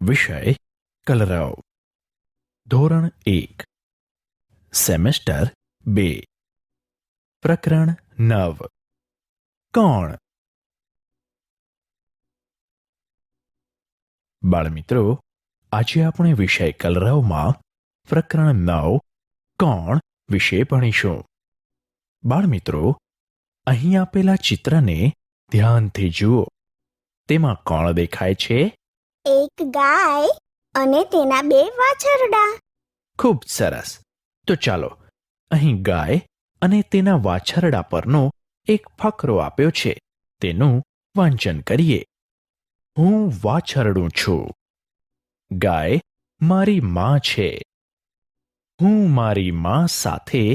વિષય કલરવ. ધોરણ 1, સેમેસ્ટર 2, પ્રકરણ 9. કોણ? બાળમિત્રો, આજે આપણે વિષય કલરવમાં પ્રકરણ 9 કોણ વિશે ભણીશું. બાળમિત્રો, અહીં આપેલા ચિત્રને ધ્યાનથી જુઓ. તેમાં કોણ દેખાય છે? એક ગાય અને તેના 2 વાછરડા. ખૂબ સરસ. તો ચાલો અહીં ગાય અને તેના વાછરડા પરનો એક ફકરો આપ્યો છે, તેનું વાંચન કરીએ. હું વાછરડું છું. ગાય મારી માં છે. હું મારી માં સાથે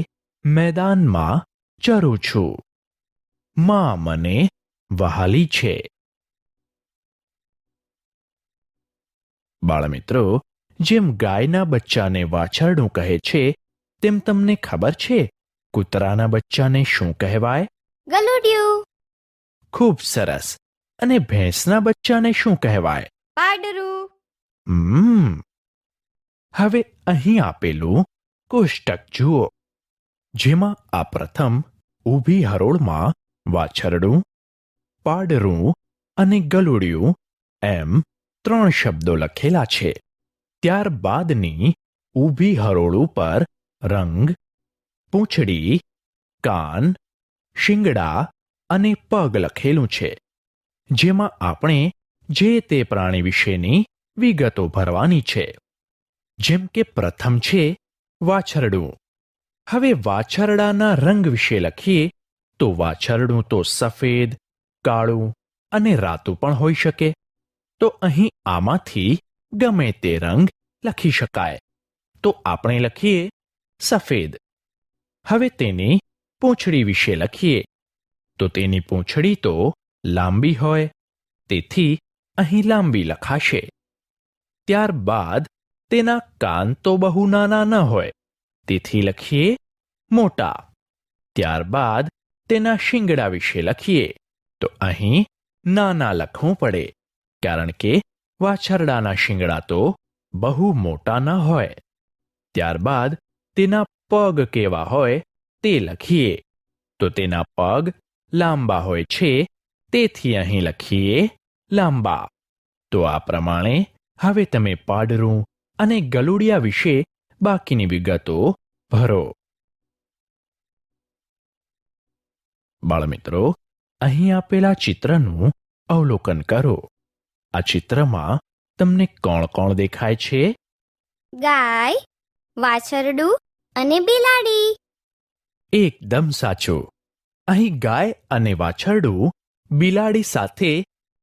મેદાનમાં ચરું છું. માં મને વહાલી છે. બાળમિત્રો, જેમ ગાયના બચ્ચાને વાછરડું કહે છે, તેમ તમને ખબર છે કૂતરાના બચ્ચાને શું કહેવાય? ગલુડિયું. ખૂબ સરસ. અને ભેંસના બચ્ચાને શું કહેવાય? પાડરું. હવે અહીં આપેલું કોષ્ટક જુઓ, જેમાં આ પ્રથમ ઊભી હરોળમાં વાછરડું, પાડરું અને ગલુડિયું એમ 3 શબ્દો લખેલા છે. ત્યારબાદની ઊભી હરોળ ઉપર રંગ, પૂંછડી, કાન, શિંગડા અને પગ લખેલું છે, જેમાં આપણે જે તે પ્રાણી વિશેની વિગતો ભરવાની છે. જેમ કે પ્રથમ છે વાછરડું. હવે વાછરડાના રંગ વિશે લખીએ તો વાછરડું તો સફેદ, કાળું અને રાતું પણ હોઈ શકે. તો અહીં આમાંથી ગમે તે રંગ લખી શકાય. તો આપણે લખીએ સફેદ. હવે તેની પૂંછડી વિશે લખીએ તો તેની પૂંછડી તો લાંબી હોય, તેથી અહીં લાંબી લખાશે. ત્યારબાદ તેના કાન તો બહુ નાના ન હોય, તેથી લખીએ મોટા. ત્યારબાદ તેના શિંગડા વિશે લખીએ તો અહીં નાના લખવું પડે, કારણ કે વાછરડાના શિંગડા તો બહુ મોટા ન હોય. ત્યારબાદ તેના પગ કેવા હોય તે લખીએ તો તેના પગ લાંબા હોય છે, તેથી અહીં લખીએ લાંબા. તો આ પ્રમાણે હવે તમે પાડરું અને ગલુડિયા વિશે બાકીની વિગતો ભરો. બાળમિત્રો, અહીં આપેલા ચિત્રનું અવલોકન કરો. આ ચિત્રમાં તમને કોણ કોણ દેખાય છે? ગાય, વાછરડું અને બિલાડી. એકદમ સાચું. અહીં ગાય અને વાછરડું બિલાડી સાથે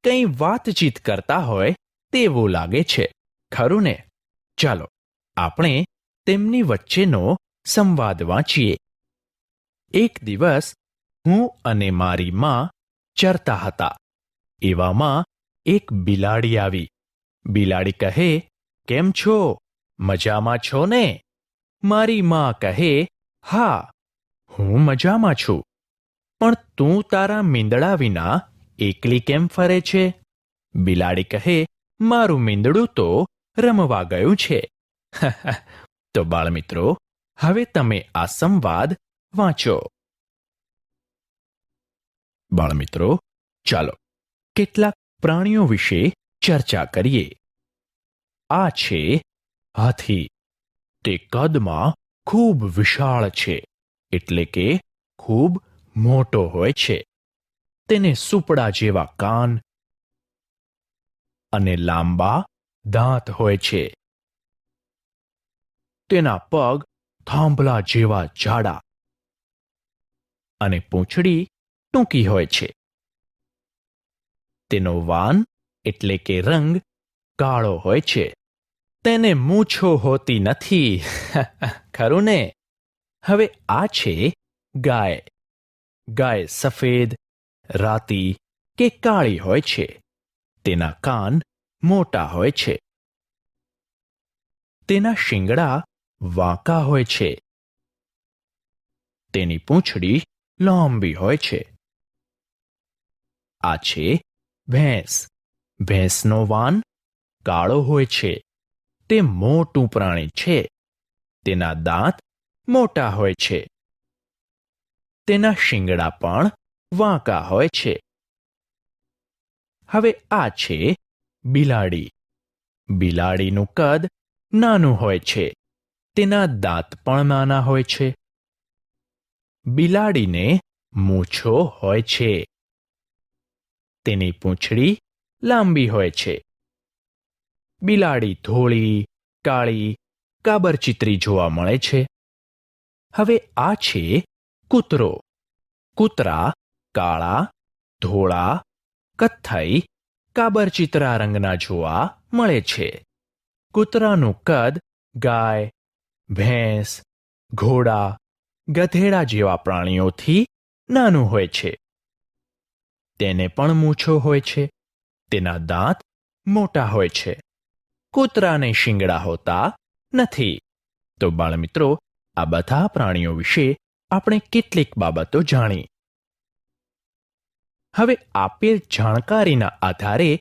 કંઈ વાતચીત કરતા હોય તેવું લાગે છે, ખરું ને? ચાલો આપણે તેમની વચ્ચેનો સંવાદ વાંચીએ. એક દિવસ હું અને મારી માં ચરતા હતા. એવામાં એક બિલાડી આવી. બિલાડી કહે, કેમ છો? મજામાં છો ને? મારી માં કહે, હા, હું મજામાં છું. પણ તું તારા મીંદડા વિના એકલી કેમ ફરે છે? બિલાડી કહે, મારું મીંદડું તો રમવા ગયું છે. તો બાળમિત્રો, હવે તમે આ સંવાદ વાંચો. બાળમિત્રો, ચાલો કેટલાક પ્રાણીઓ વિશે ચર્ચા કરીએ. આ છે હાથી. તે કદમાં ખૂબ વિશાળ છે, એટલે કે ખૂબ મોટો હોય છે. તેને સૂપડા જેવા કાન અને લાંબા દાંત હોય છે. તેના પગ થાંભલા જેવા જાડા અને પૂંછડી ટૂંકી હોય છે. તેનો વાન એટલે કે રંગ કાળો હોય છે. તેને મૂછો હોતી નથી. ખરું ને? હવે આ છે ગાય. ગાય સફેદ, રાતી કે કાળી હોય છે. તેના કાન મોટા હોય છે. તેના શિંગડા વાંકા હોય છે. તેની પૂંછડી લાંબી હોય છે. આ છે ભેંસ. ભેંસનો વાન કાળો હોય છે. તે મોટું પ્રાણી છે. તેના દાંત મોટા હોય છે. તેના શિંગડા પણ વાંકા હોય છે. હવે આ છે બિલાડી. બિલાડીનું કદ નાનું હોય છે. તેના દાંત પણ નાના હોય છે. બિલાડીને મૂછો હોય છે. તેની પૂંછડી લાંબી હોય છે. બિલાડી ધોળી, કાળી, કાબરચીતરી જોવા મળે છે. હવે આ છે કૂતરો. કૂતરા કાળા, ધોળા, કથ્થઈ, કાબરચીતરા રંગના જોવા મળે છે. કૂતરાનું કદ ગાય, ભેંસ, ઘોડા, ગધેડા જેવા પ્રાણીઓથી નાનું હોય છે. તેને પણ મૂછો હોય છે. તેના દાંત મોટા હોય છે. કૂતરાને શિંગડા હોતા નથી. તો બાળમિત્રો, આ બધા પ્રાણીઓ વિશે આપણે કેટલીક બાબતો જાણી. હવે આપેલ જાણકારીના આધારે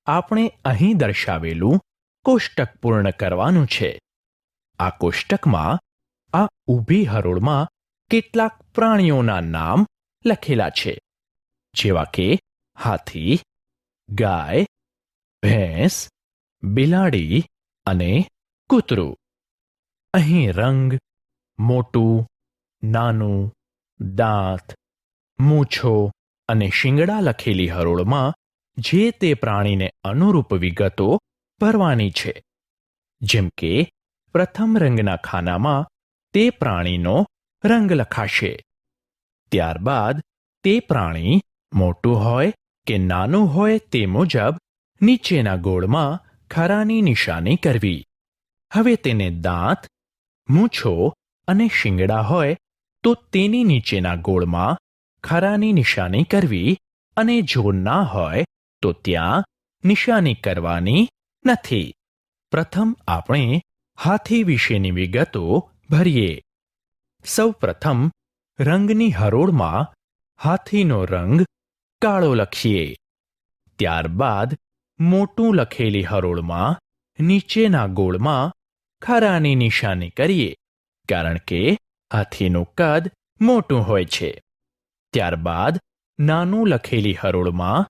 આપણે અહીં દર્શાવેલું કોષ્ટક પૂર્ણ કરવાનું છે. આ કોષ્ટકમાં આ ઊભી હરોળમાં કેટલાક પ્રાણીઓના નામ લખેલા છે, જેવા કે હાથી, ગાય, ભેંસ, બિલાડી અને કૂતરું. અહીં રંગ, મોટું, નાનું, દાંત, મૂછો અને શિંગડા લખેલી હરોળમાં જે તે પ્રાણીને અનુરૂપ વિગતો ભરવાની છે. જેમ કે પ્રથમ રંગના ખાનામાં તે પ્રાણીનો રંગ લખાશે. ત્યારબાદ તે પ્રાણી મોટું હોય કે નાનું હોય તે મુજબ નીચેના ગોળમાં ખરાની નિશાની કરવી. હવે તેને દાંત, મૂછો અને શિંગડા હોય તો તેની નીચેના ગોળમાં ખરાની નિશાની કરવી, અને જો ના હોય તો ત્યાં નિશાની કરવાની નથી. પ્રથમ આપણે હાથી વિશેની વિગતો ભરીએ. સૌ પ્રથમ રંગની હરોળમાં હાથીનો રંગ કાળો લખીએ. ત્યારબાદ મોટું લખેલી હરોળમાં નીચેના ગોળમાં ખરાની નિશાની કરીએ, કારણ કે હાથીનું કદ મોટું હોય છે. ત્યારબાદ નાનું લખેલી હરોળમાં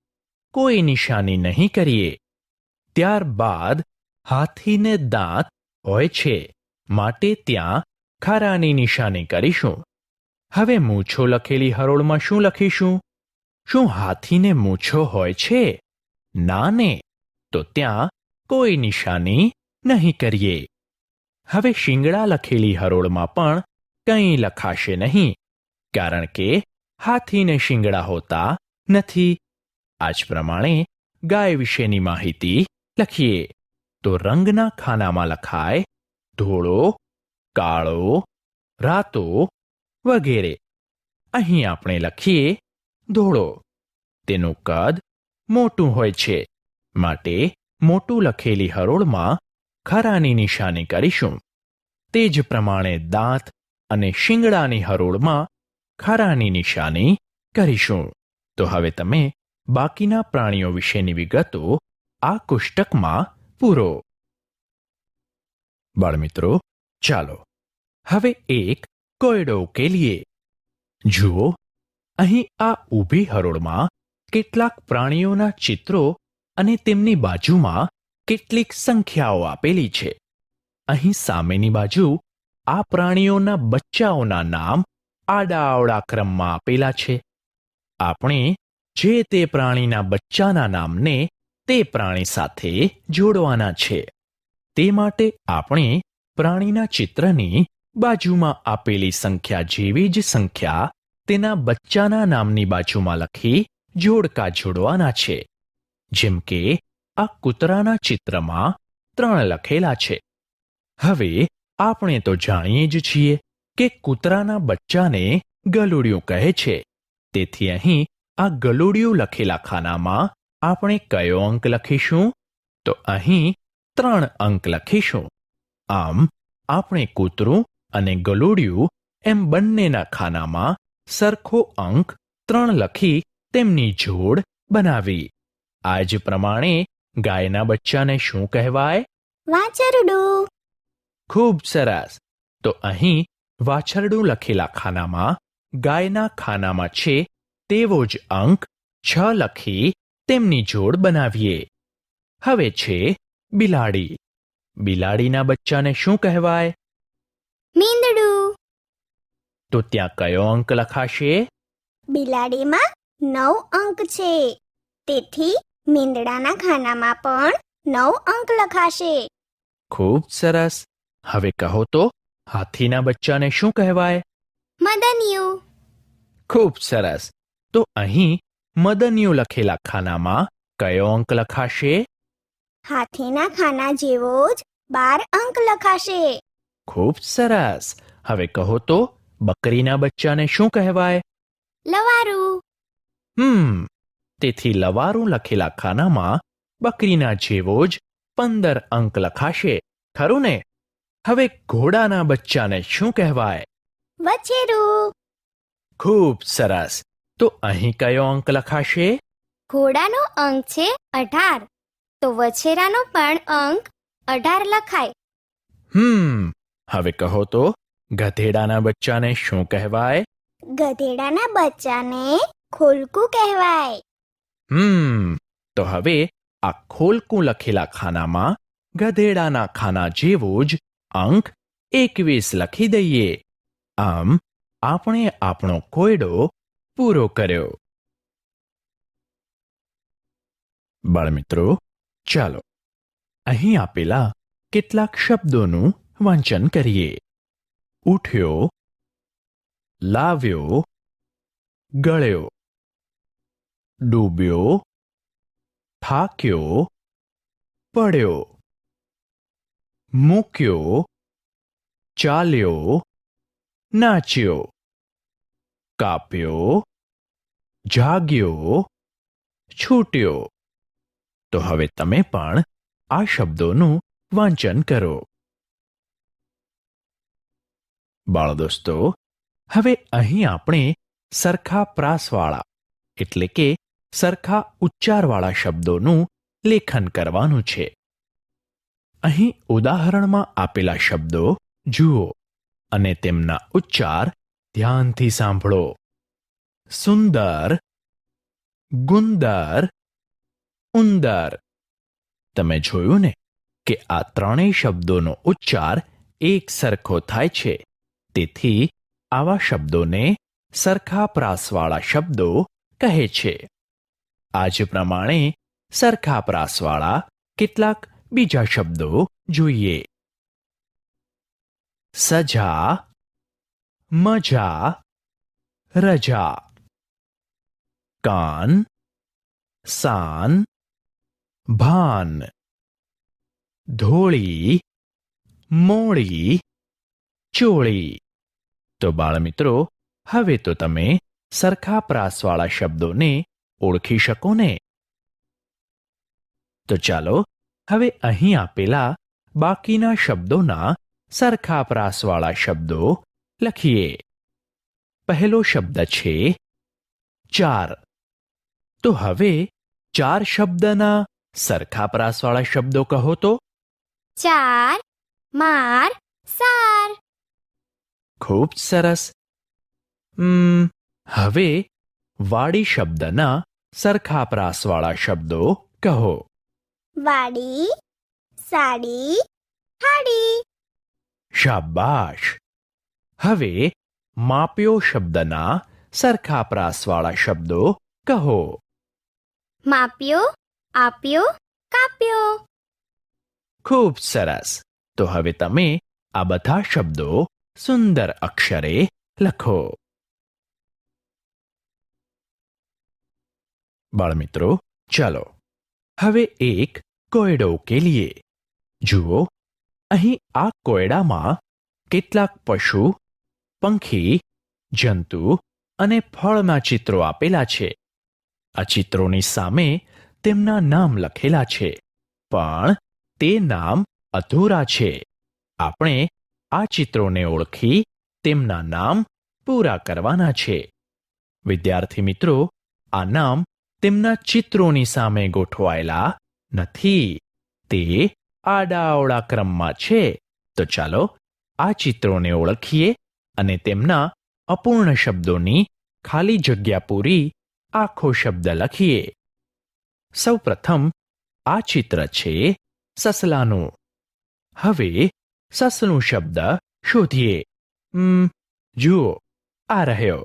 કોઈ નિશાની નહીં કરીએ. ત્યારબાદ હાથીને દાંત હોય છે, માટે ત્યાં ખરાની નિશાની કરીશું. હવે મૂછો લખેલી હરોળમાં શું લખીશું? શું હાથીને મૂછો હોય છે? ના ને, તો ત્યાં કોઈ નિશાની નહીં કરીએ. હવે શિંગડા લખેલી હરોળમાં પણ કંઈ લખાશે નહીં, કારણ કે હાથીને શિંગડા હોતા નથી. આ જ પ્રમાણે ગાય વિશેની માહિતી લખીએ તો રંગના ખાનામાં લખાય ધોળો, કાળો, રાતો વગેરે. અહીં આપણે લખીએ ધોળો. તેનું કદ મોટું હોય છે, માટે મોટું લખેલી હરોળમાં ખરાની નિશાની કરીશું. તે જ પ્રમાણે દાંત અને શિંગડાની હરોળમાં ખરાની નિશાની કરીશું. તો હવે તમે બાકીના પ્રાણીઓ વિશેની વિગતો આ કોષ્ટકમાં પૂરો. બાળમિત્રો, ચાલો હવે એક કોયડો ઉકેલીએ. જુઓ, અહીં આ ઊભી હરોળમાં કેટલાક પ્રાણીઓના ચિત્રો અને તેમની બાજુમાં કેટલીક સંખ્યાઓ આપેલી છે. અહીં સામેની બાજુ આ પ્રાણીઓના બચ્ચાઓના નામ આડાઅવળા ક્રમમાં આપેલા છે. આપણે જે તે પ્રાણીના બચ્ચાના નામને તે પ્રાણી સાથે જોડવાના છે. તે માટે આપણે પ્રાણીના ચિત્રની બાજુમાં આપેલી સંખ્યા જેવી જ સંખ્યા તેના બચ્ચાના નામની બાજુમાં લખી જોડકા જોડવાના છે. જેમ કે આ કૂતરાના ચિત્રમાં 3 લખેલા છે. હવે આપણે તો જાણીએ જ છીએ કે કૂતરાના બચ્ચાને ગલુડિયું કહે છે. તેથી અહીં આ ગલુડિયું લખેલા ખાનામાં આપણે કયો અંક લખીશું? તો અહીં 3 અંક લખીશું. આમ આપણે કૂતરું અને ગલુડિયું એમ બંનેના ખાનામાં સરખો અંક 3 લખી તેમની જોડ બનાવી. આ જ પ્રમાણે ગાયના બચ્ચાને શું કહેવાય? વાછરડું. ખૂબ સરસ. તો અહીં વાછરડું લખેલા ખાનામાં ગાયના ખાનામાં છે તેવો જ અંક 6 લખી તેમની જોડ બનાવીએ. હવે છે બિલાડી. બિલાડીના બચ્ચાને શું કહેવાય? મીંદડું. તો ત્યાં કયો અંક લખાશે? બિલાડીમાં 9 અંક છે, તેથી મીંદડાના ખાનામાં પણ 9 અંક લખાશે. ખૂબ સરસ. હવે કહો તો હાથીના બચ્ચાને શું કહેવાય? મદનિયું. ખૂબ સરસ. તો અહીં મદનિયું લખેલા ખાનામાં કયો અંક લખાશે? હાથીના ખાના જેવો જ 12 અંક લખાશે. ખૂબ સરસ. હવે કહો તો બકરીના બચ્ચાને શું કહેવાય? લવારું. તેથી લવારું લખેલા ખાનામાં બકરીના જેવો જ 15 અંક લખાશે, ખરું ને? હવે ઘોડાના બચ્ચાને શું કહેવાય? વછેરું. ખૂબ સરસ. તો અહીં કયો અંક લખાશે? ઘોડાનો અંક છે 18, તો વછેરાનો પણ અંક 18 લખાય. હવે કહો તો ગધેડાના બચ્ચાને શું કહેવાય? ગધેડાના બચ્ચાને ખોલકું કહેવાય. તો હવે આ ખોલકું લખેલા ખાનામાં ગધેડાના ખાના જેવો જ અંક 21 લખી દઈએ. આમ આપણે આપણો કોયડો પૂરો કર્યો. બાળમિત્રો, ચાલો અહીં આપેલા કેટલાક શબ્દોનું વાંચન કરીએ. ઉઠ્યો, લાવ્યો, ગળ્યો, ડૂબ્યો, થાક્યો, પડ્યો, મૂક્યો, ચાલ્યો, નાચ્યો, કાપ્યો, જાગ્યો, છૂટ્યો. તો હવે તમે પણ આ શબ્દોનું વાંચન કરો. બાળદોસ્તો, હવે અહીં આપણે સરખા પ્રાસવાળા એટલે કે સરખા ઉચ્ચારવાળા શબ્દોનું લેખન કરવાનું છે. અહીં ઉદાહરણમાં આપેલા શબ્દો જુઓ અને તેમના ઉચ્ચાર ધ્યાનથી સાંભળો. સુંદર, ગુંદર, ઉંદર. તમે જોયું ને કે આ ત્રણેય શબ્દોનો ઉચ્ચાર એક સરખો થાય છે. તેથી આવા શબ્દોને સરખા પ્રાસવાળા શબ્દો કહે છે. આ જ પ્રમાણે સરખા પ્રાસવાળા કેટલાક બીજા શબ્દો જોઈએ. સજા, મજા, રજા. કાન, સાન, ભાન. ધોળી, મોળી, ચોળી. તો બાળમિત્રો, હવે તો તમે સરખા પ્રાસવાળા શબ્દોને ઓળખી શકો ને? તો ચાલો હવે અહીં આપેલા બાકીના શબ્દોના સરખા પ્રાસવાળા શબ્દો લખીએ. પહેલો શબ્દ છે 4. તો હવે 4 શબ્દના સરખા પ્રાસવાળા શબ્દો કહો તો. ચાર, માર, સાર. ખૂબ સરસ. હવે વાડી શબ્દના સરખા પ્રાસવાળા શબ્દો કહો. વાડી, સાડી, હાડી. શાબાશ. હવે માપ્યો શબ્દના સરખા પ્રાસવાળા શબ્દો કહો. માપ્યો, આપ્યો, કાપ્યો. ખૂબ સરસ. તો હવે તમે આ બધા શબ્દો સુંદર અક્ષરે લખો. બાળમિત્રો, ચાલો હવે એક કોયડો ઉકેલીએ. જુઓ, અહીં આ કોયડામાં કેટલાક પશુ, પંખી, જંતુ અને ફળના ચિત્રો આપેલા છે. આ ચિત્રોની સામે તેમના નામ લખેલા છે, પણ તે નામ અધૂરા છે. આપણે આ ચિત્રોને ઓળખી તેમના નામ પૂરા કરવાના છે. વિદ્યાર્થી મિત્રો, આ નામ તેમના ચિત્રોની સામે ગોઠવાયેલા નથી, તે આડાઅવળા ક્રમમાં છે. તો ચાલો આ ચિત્રોને ઓળખીએ અને તેમના અપૂર્ણ શબ્દોની ખાલી જગ્યા પૂરી આખો શબ્દ લખીએ. સૌપ્રથમ આ ચિત્ર છે સસલાનું. હવે સસલું શબ્દ શોધીએ. જુઓ, આ રહ્યો.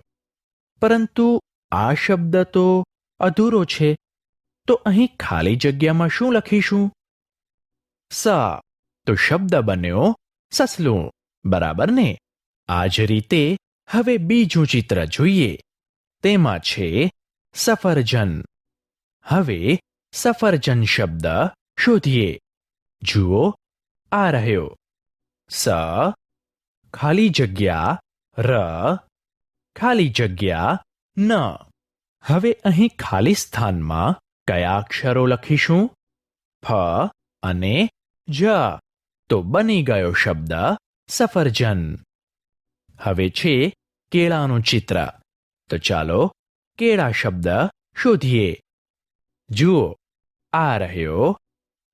પરંતુ આ શબ્દ તો અધૂરો છે. તો અહીં ખાલી જગ્યામાં શું લખીશું? સ. તો શબ્દ બન્યો સસલું, બરાબર ને? આ જ રીતે હવે બીજું ચિત્ર જોઈએ. તેમાં છે સફરજન. હવે સફરજન શબ્દ શોધીએ. જુઓ, આ રહ્યો. સ ખાલી જગ્યા ર ખાલી જગ્યા ન. હવે અહીં ખાલી સ્થાનમાં કયા અક્ષરો લખીશું? ફ અને જ. તો બની ગયો શબ્દ સફરજન. હવે છે કેળાનું ચિત્ર. તો ચાલો કેળા શબ્દ શોધીએ. જુઓ, આ રહ્યો.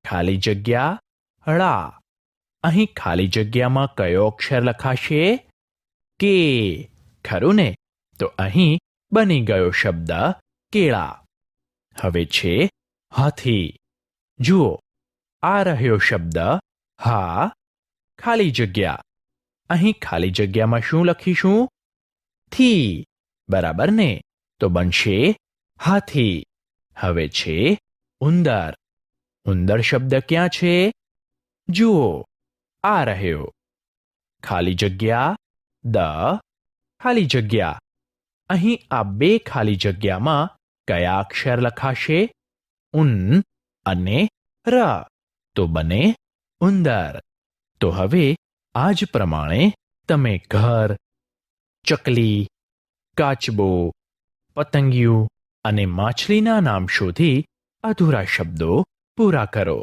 ખાલી જગ્યા ળા. અહીં ખાલી જગ્યામાં કયો અક્ષર લખાશે? કે. ખરું ને? તો અહીં બની ગયો શબ્દ કેળા. હવે છે હાથી. જુઓ, આ રહ્યો શબ્દ હા. ખાલી જગ્યા. અહીં ખાલી જગ્યામાં શું લખીશું? થી. બરાબર ને? તો બનશે હાથી. હવે છે ઉંદર. ઉંદર શબ્દ ક્યાં છે? જુઓ, આ રહ્યો. ખાલી જગ્યા દ ખાલી જગ્યા. અહીં આ બે ખાલી જગ્યામાં કયા અક્ષર લખાશે? ઉન અને ર. તો બને ઉંદર. તો હવે આ જ પ્રમાણે તમે ઘર, ચકલી, કાચબો, પતંગિયું અને માછલીના નામ શોધી અધૂરા શબ્દો પૂરા કરો.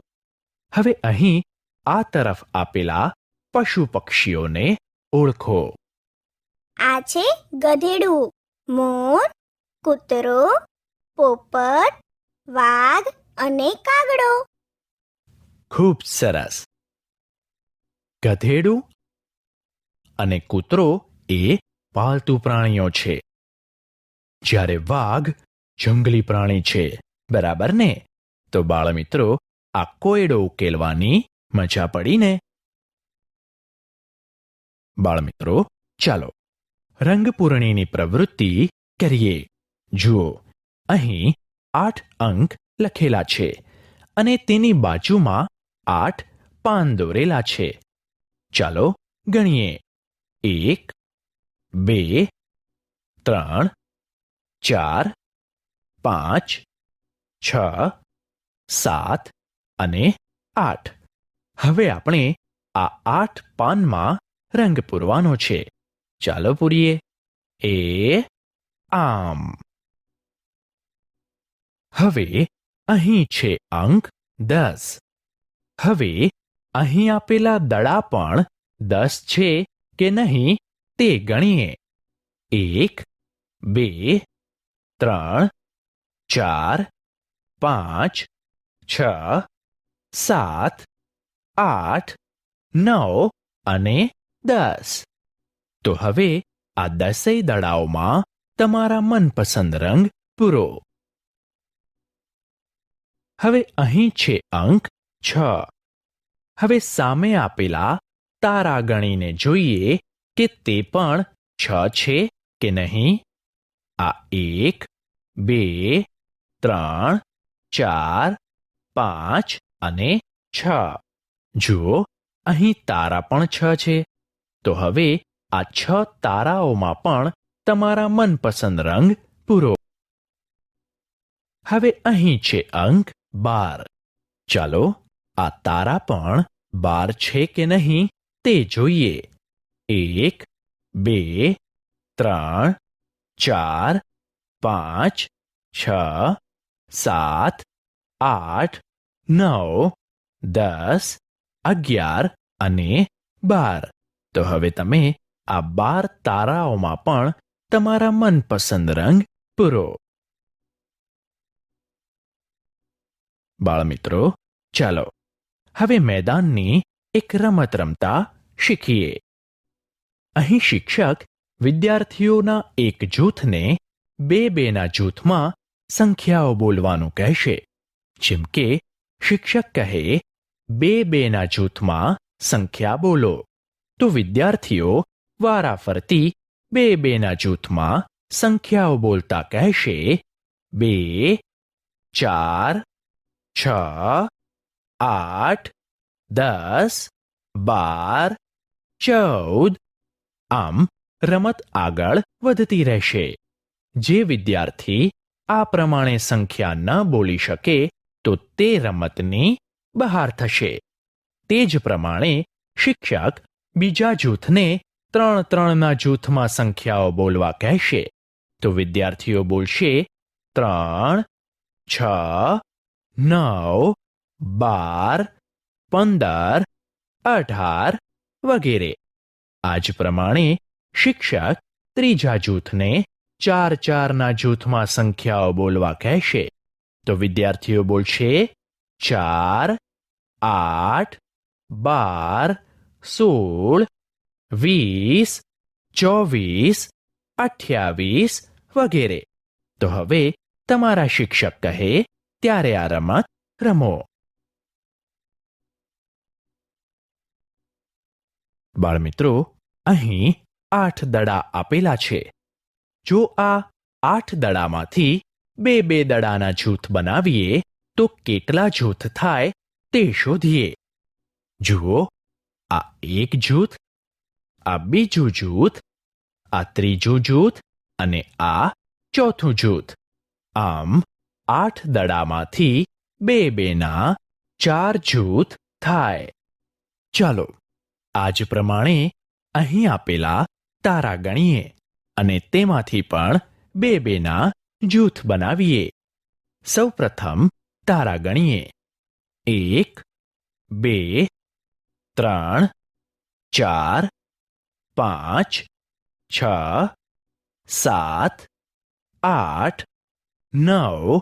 હવે અહીં આ તરફ આપેલા પશુ પક્ષીઓને ઓળખો. આ છે ગધેડું, મોર, કૂતરો, પોપટ, વાઘ અને કાગડો. ખૂબ સરસ. ગધેડું અને કૂતરો એ પાલતુ પ્રાણીઓ છે, જ્યારે વાઘ જંગલી પ્રાણી છે. બરાબર ને? તો બાળમિત્રો, આ કોયડો ઉકેલવાની મજા પડી ને? બાળમિત્રો, ચાલો રંગપૂરણીની પ્રવૃત્તિ કરીએ. જુઓ, અહીં 8 અંક લખેલા છે અને તેની બાજુમાં 8 પાન દોરેલા છે. ચાલો ગણીએ. 1 2 3 4 5 6 7 અને 8. હવે આપણે આ 8 પાનમાં રંગ પૂરવાનો છે. ચાલો પૂરીએ. આમ. હવે અહીં છે અંક 10. હવે અહીં આપેલા દડા પણ 10 છે કે નહીં તે ગણીએ. 1 2 3 4 5 6 7 8 9 અને 10. તો હવે આ 10 દડાઓમાં તમારા મનપસંદ રંગ પૂરો. હવે અહીં છે અંક 6. હવે સામે આપેલા તારા ગણીને જોઈએ કે તે પણ 6 છે કે નહીં. આ 1 2 3 4 5 અને 6. જુઓ, અહીં તારા પણ 6 છે. તો હવે આ 6 તારાઓમાં પણ તમારા મનપસંદ રંગ પૂરો. હવે અહીં છે અંક 12. ચાલો આ તારા પણ 12 છે કે નહીં તે જોઈએ. 1 2 3 4 5 6 7 8 9 10 11 અને 12. તો હવે તમે આ 12 તારાઓમાં પણ તમારા મનપસંદ રંગ પૂરો. બાળમિત્રો, ચાલો હવે મેદાનની એક રમત રમતા શીખીએ. અહીં શિક્ષક વિદ્યાર્થીઓના એક જૂથને બેના જૂથમાં સંખ્યાઓ બોલવાનું કહેશે. જેમ કે શિક્ષક કહે, બેના જૂથમાં સંખ્યા બોલો, તો વિદ્યાર્થીઓ વારાફરતી બેના જૂથમાં સંખ્યાઓ બોલતા કહેશે. 2, 4, 6, 8, 10, 12, 14. આમ રમત આગળ વધતી રહેશે. જે વિદ્યાર્થી આ પ્રમાણે સંખ્યા ન બોલી શકે તો તે રમતની બહાર થશે. તે જ પ્રમાણે શિક્ષક બીજા જૂથને 3 જૂથમાં સંખ્યાઓ બોલવા કહેશે. તો વિદ્યાર્થીઓ બોલશે 3, 6, 9, 12, 15, 18 વગેરે. આ જ પ્રમાણે શિક્ષક ત્રીજા જૂથને 4 જૂથમાં સંખ્યાઓ બોલવા કહેશે. તો વિદ્યાર્થીઓ બોલશે 4, 8, 12, 16, 20, 24, 28 વગેરે. તો હવે તમારા શિક્ષક કહે ત્યારે આ રમત રમો. બાળમિત્રો, અહીં 8 દડા આપેલા છે. જો આ 8 દડામાંથી બે દડાના જૂથ બનાવીએ તો કેટલા જૂથ થાય તે શોધીએ. જુઓ, આ એક જૂથ, આ બીજું જૂથ, આ ત્રીજું જૂથ અને આ ચોથું જૂથ. આમ 8 દડામાંથી બેના 4 જૂથ થાય. ચાલો આ જ પ્રમાણે અહીં આપેલા તારા ગણીએ અને તેમાંથી પણ બેના જૂથ બનાવીએ. સૌપ્રથમ તારા ગણીએ. 1, 2, 3, 4, 5, 6, 7, 8, 9,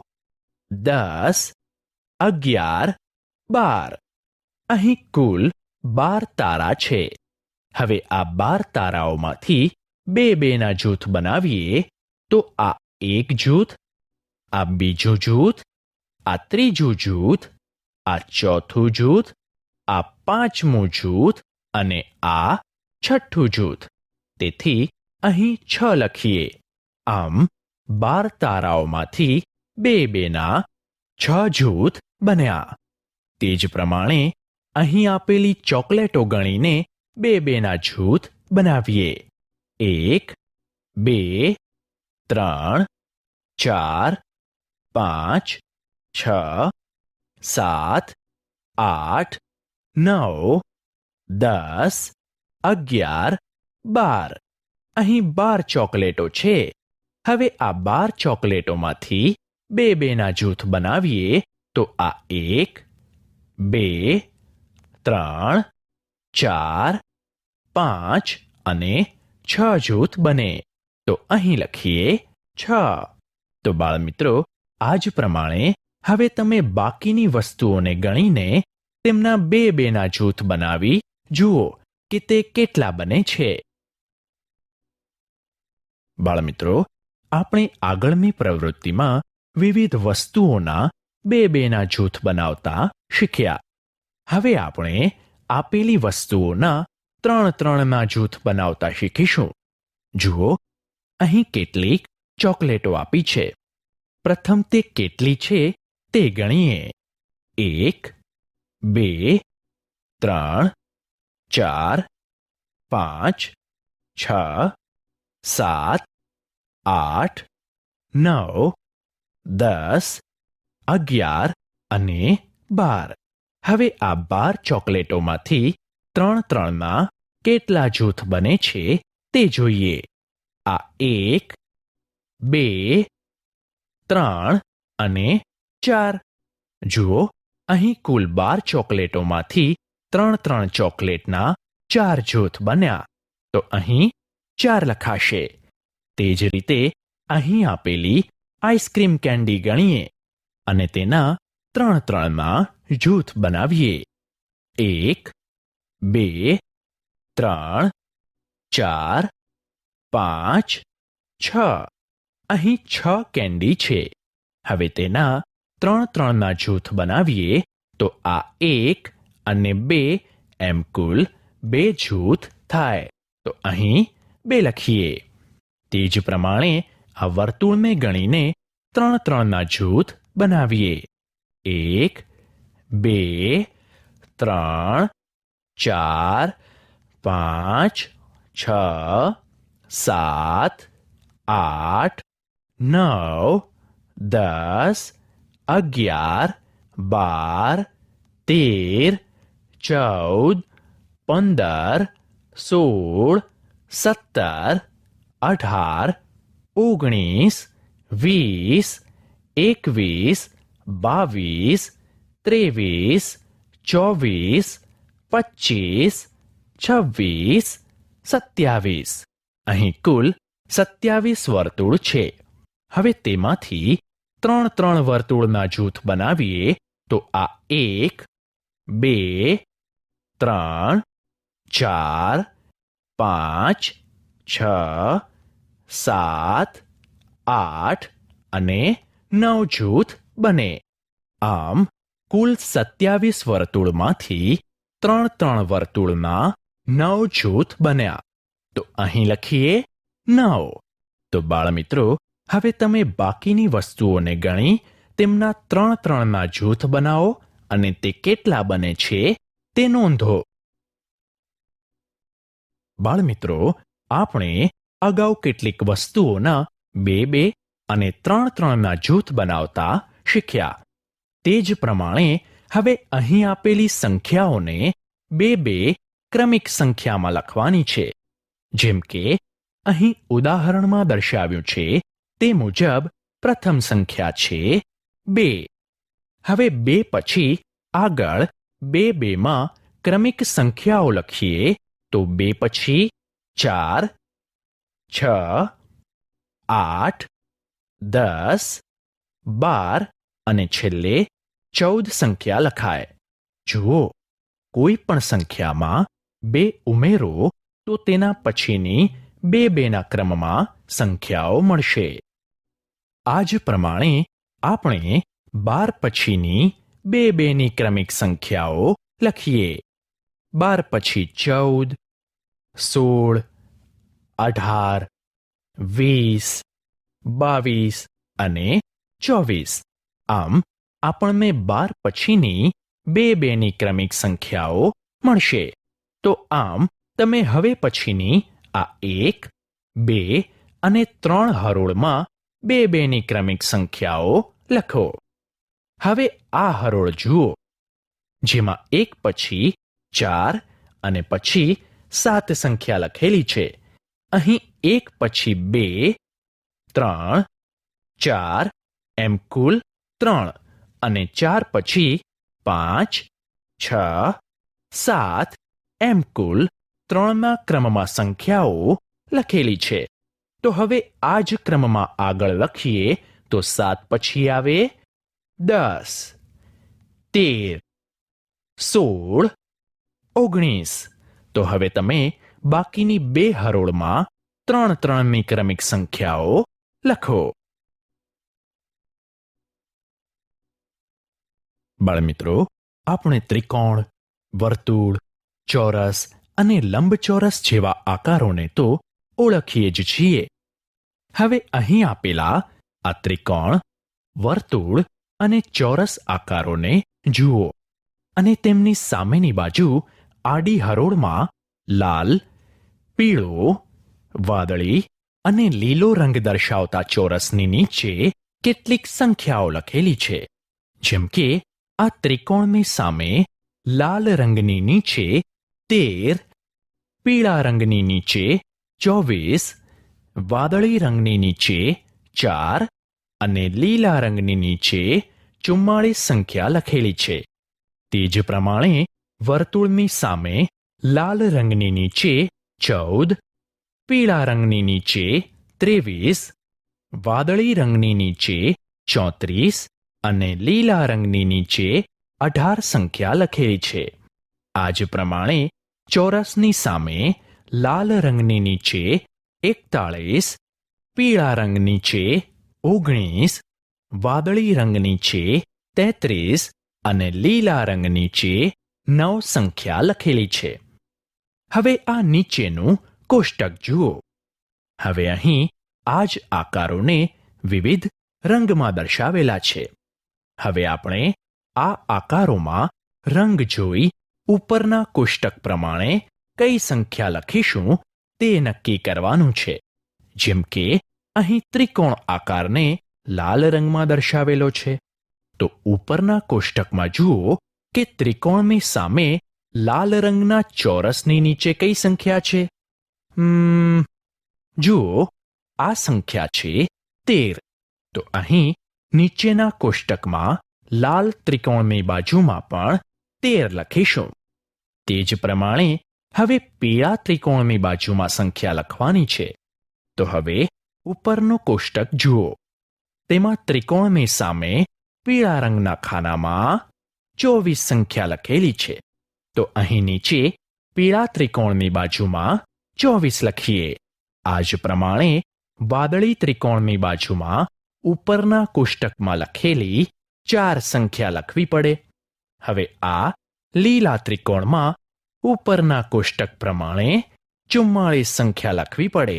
10, 11, 12. અહીં કુલ 12 તારા છે. હવે આ 12 તારાઓમાંથી બેના જૂથ બનાવીએ તો આ એક જૂથ, આ બીજું જૂથ, આ ત્રીજું જૂથ, આ ચોથું જૂથ, આ પાંચમું જૂથ અને આ છઠ્ઠું જૂથ. તેથી અહીં 6 લખીએ. આમ 12 તારાઓમાંથી બેના 6 જૂથ બન્યા. તે જ પ્રમાણે અહીં આપેલી ચોકલેટો ગણીને બેના જૂથ બનાવીએ. 1, 2, 3, 4, 5, 6, 7, 8, 9, 10, 11, 12. અહીં 12 ચોકલેટો છે. હવે આ 12 ચોકલેટોમાંથી બેના જૂથ બનાવીએ તો આ 1, 2, 3, 4, 5 અને 6 જૂથ બને. તો અહીં લખીએ 6. તો બાળમિત્રો, આ જ પ્રમાણે હવે તમે બાકીની વસ્તુઓને ગણીને તેમના બેના જૂથ બનાવી જુઓ કે તે કેટલા બને છે. બાળમિત્રો, આપણે આગળની પ્રવૃત્તિમાં વિવિધ વસ્તુઓના બેના જૂથ બનાવતા શીખ્યા. હવે આપણે આપેલી વસ્તુઓના 3 જૂથ બનાવતા શીખીશું. જુઓ, અહીં કેટલીક ચોકલેટો આપી છે. પ્રથમ તે કેટલી છે તે ગણીએ. 1, 2, 3, 4, 5, 6, 7, 8, 9, 10, 11 અને 12. હવે આ 12 ચોકલેટોમાંથી 3 કેટલા જૂથ બને છે તે જોઈએ. આ 1, 2, 3 અને 4. જુઓ, અહીં કુલ 12 ચોકલેટોમાંથી 3 ચોકલેટના 4 જૂથ બન્યા. તો અહીં 4 લખાશે. તે જ રીતે અહીં આપેલી આઈસ્ક્રીમ કેન્ડી ગણીએ અને તેના ત્રણના જૂથ બનાવીએ. 1, 2, 3, 4, 5, 6. અહીં 6 કેન્ડી છે. હવે તેના ત્રણના જૂથ બનાવીએ તો આ 1 અને 2 એમ કુલ 2 જૂથ થાય. તો અહીં 2 લખીએ. તે જ પ્રમાણે આ વર્તુળને ગણીને ત્રણના જૂથ બનાવીએ. 1, 2, 3, 4, 5, 6, 7, 8, 9, 10, 11, 12, 13, 14, 15, 16, 17, 18, 19, 20, 21, 22, 23, 24, 25, 26, 27. અહીં કુલ 27 વર્તુળ છે. હવે તેમાંથી ત્રણ વર્તુળના જૂથ બનાવીએ તો આ 1, 2, 3, 4, 5, 6, 7, 8 અને 9 જૂથ બને. આમ કુલ 27 વર્તુળમાંથી ત્રણ વર્તુળના 9 જૂથ બન્યા. તો અહીં લખીએ 9. તો બાળમિત્રો, હવે તમે બાકીની વસ્તુઓને ગણી તેમના ત્રણના જૂથ બનાવો અને તે કેટલા બને છે તે નોંધો. બાળમિત્રો, આપણે અગાઉ કેટલીક વસ્તુઓના 2 અને 3ના જૂથ બનાવતા શીખ્યા. તે જ પ્રમાણે હવે અહીં આપેલી સંખ્યાઓને 2 ક્રમિક સંખ્યામાં લખવાની છે. જેમ કે અહીં ઉદાહરણમાં દર્શાવ્યું છે તે મુજબ પ્રથમ સંખ્યા છે 2. હવે 2 પછી આગળ 2માં ક્રમિક સંખ્યાઓ લખીએ તો 2 પછી 4, 6, 8, 10, 12 અને છેલ્લે 14 સંખ્યા લખાય. જુઓ, કોઈ પણ સંખ્યામાં 2 ઉમેરો તો તેના પછીની 2ના ક્રમમાં સંખ્યાઓ મળશે. આ જ પ્રમાણે આપણે 12 પછીની 2ની ક્રમિક સંખ્યાઓ લખીએ. 12 પછી 14, 16, 18, 20, 22 અને 24. આમ આપણને 12 પછીની 2ની ક્રમિક સંખ્યાઓ મળશે. તો આમ તમે હવે પછીની આ 1, 2 અને 3 હરોળમાં 2ની ક્રમિક સંખ્યાઓ લખો. હવે આ હરોળ જુઓ, જેમાં 1 પછી 4 અને પછી 7 સંખ્યા લખેલી છે. અહીં 1 પછી 2, 3, 4 એમ કુલ 3 અને 4 પછી 5, 6, 7 એમ કુલ 3ના ક્રમમાં સંખ્યાઓ લખેલી છે. તો હવે આ જ ક્રમમાં આગળ લખીએ તો 7 પછી આવે 10, 13, 16, 19. તો હવે તમે બાકીની 2 હરોળમાં 3ની ક્રમિક સંખ્યાઓ લખો. બાળમિત્રો, આપણે ત્રિકોણ, વર્તુળ, ચોરસ અને લંબચોરસ જેવા આકારોને તો ઓળખીએ જ છીએ. હવે અહીં આપેલા આ ત્રિકોણ, વર્તુળ અને ચોરસ આકારોને જુઓ અને તેમની સામેની બાજુ આડી હરોળમાં લાલ, પીળો, વાદળી અને લીલો રંગ દર્શાવતા ચોરસની નીચે કેટલીક સંખ્યાઓ લખેલી છે. જેમ કે આ ત્રિકોણની સામે લાલ રંગની નીચે 13, પીળા રંગની નીચે 24, વાદળી રંગની નીચે 4 અને લીલા રંગની નીચે 44 સંખ્યા લખેલી છે. તે જ પ્રમાણે વર્તુળની સામે લાલ રંગની નીચે 14, પીળા રંગની નીચે 23, વાદળી રંગની નીચે 34 અને લીલા રંગની નીચે 18 સંખ્યા લખેલી છે. આ જ પ્રમાણે ચોરસની સામે લાલ રંગની નીચે 41, પીળા રંગ નીચે 19, વાદળી રંગ નીચે 33 અને લીલા રંગ નીચે 9 સંખ્યા લખેલી છે. હવે આ નીચેનું કોષ્ટક જુઓ. હવે અહીં આ જ આકારોને વિવિધ રંગમાં દર્શાવેલા છે. હવે આપણે આ આકારોમાં રંગ જોઈ ઉપરના કોષ્ટક પ્રમાણે કઈ સંખ્યા લખીશું તે નક્કી કરવાનું છે. જેમ કે અહીં ત્રિકોણ આકારને લાલ રંગમાં દર્શાવેલો છે, તો ઉપરના કોષ્ટકમાં જુઓ કે ત્રિકોણની સામે લાલ રંગના ચોરસની નીચે કઈ સંખ્યા છે? જુઓ, આ સંખ્યા છે 13. તો અહીં નીચેના કોષ્ટકમાં લાલ ત્રિકોણની બાજુમાં પણ 13 લખીશું. તે જ પ્રમાણે હવે પીળા ત્રિકોણની બાજુમાં સંખ્યા લખવાની છે. તો હવે ઉપરનું કોષ્ટક જુઓ. તેમાં ત્રિકોણની સામે પીળા રંગના ખાનામાં 24 સંખ્યા લખેલી છે. તો અહીં નીચે પીળા ત્રિકોણની બાજુમાં 24 લખીએ. આ જ પ્રમાણે વાદળી ત્રિકોણની બાજુમાં ઉપરના કોષ્ટકમાં લખેલી 4 સંખ્યા લખવી પડે. હવે આ લીલા ત્રિકોણમાં ઉપરના કોષ્ટક પ્રમાણે 44 સંખ્યા લખવી પડે.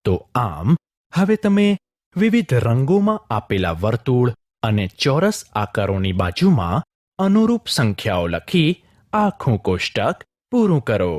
તો આમ હવે તમે વિવિધ રંગોમાં આપેલા વર્તુળ અને ચોરસ આકારોની બાજુમાં અનુરૂપ સંખ્યાઓ લખી આખું કોષ્ટક પૂરું કરો.